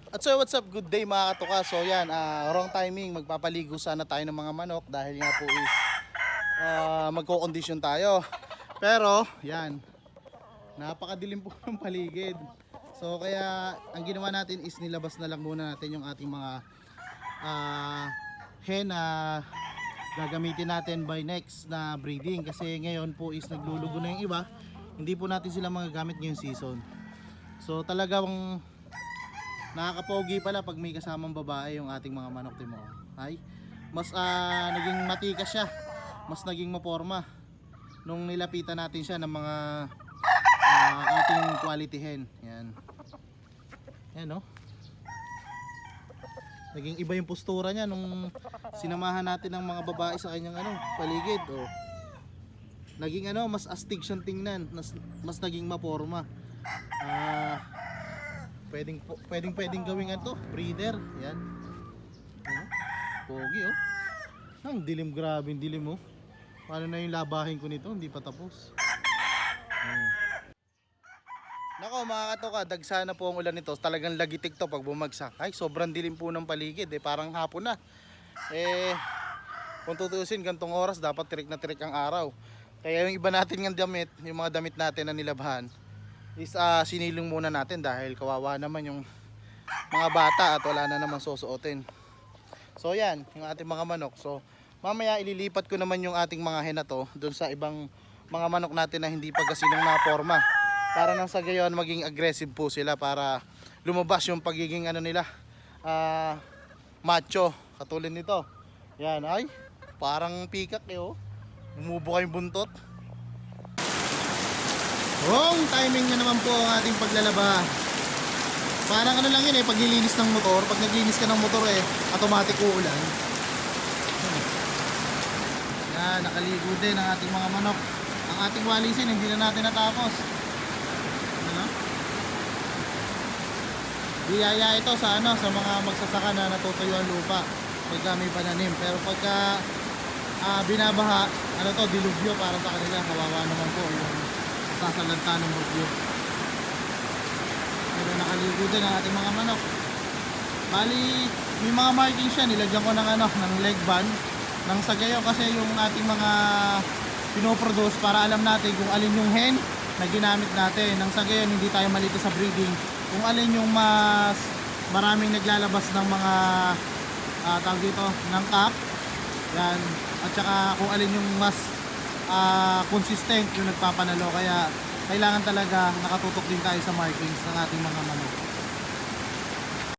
At so what's up, good day mga katuka. So yan, wrong timing, magpapaligo sana tayo ng mga manok dahil nga po is magko-condition tayo. Pero yan, napakadilim po ng paligid. So kaya ang ginawa natin is nilabas na lang muna natin yung ating mga hen na gagamitin natin by next na breeding. Kasi ngayon po is naglulugo na yung iba, hindi po natin sila magagamit ngayong season. So talagang nakakapogi pala pag may kasamang babae yung ating mga manok, timo. Ay, mas naging matikas siya, mas naging maporma nung nilapitan natin siya ng mga ating quality hen. Yan. Yan, no? Naging iba yung postura niya nung sinamahan natin ng mga babae sa kanyang paligid. Oh. Naging mas astig siyang tingnan, mas naging maporma. Pwedeng gawing breeder. Yan. Pogi, oh. Ang dilim, grabe yung dilim, oh. Paano na yung labahin ko nito? Hindi pa tapos. Nako mga katoka, dagsa na po ang ulan nito. Talagang lagitik to pag bumagsak. Ay, sobrang dilim po ng paligid. Parang hapon na. Kung tutusin, gantong oras dapat tirik na tirik ang araw. Kaya yung iba natin ng damit, yung mga damit natin na nilabhan, is sinilong muna natin dahil kawawa naman yung mga bata at wala na naman susuotin. So yan, yung ating mga manok. So mamaya ililipat ko naman yung ating mga hen na to doon sa ibang mga manok natin na hindi pa gasinong naporma, para nang sa gayon maging aggressive po sila, para lumabas yung pagiging nila macho, katulad nito. Yan, ay parang pikak oh. Umubo kayong buntot. Wrong timing na naman po ang ating paglalaba. Parang lang yun paglilinis ng motor. Pag naglinis ka ng motor automatic uulan. Yan, nakaligo din ang ating mga manok. Ang ating walisin hindi na natin natapos. Biyaya ito sa sa mga magsasaka na natutuyo ang lupa pagka may pananim. Pero pagka binabaha, dilubyo para sa kanila. Kawawa naman po yung sasalanta ng bagyo. Pero nakaligo din ang ating mga manok. Bali, may mga marking siya, nilagyan ko ng ng leg band ng sagayo, kasi yung ating mga pinoproduce, para alam natin kung alin yung hen na ginamit natin. Nang sagayo hindi tayo malito sa breeding, kung alin yung mas maraming naglalabas ng mga tawag dito, ng cap. Yan, at saka kung alin yung mas consistent yung nagpapanalo. Kaya kailangan talaga nakatutok din tayo sa markings ng ating mga manok.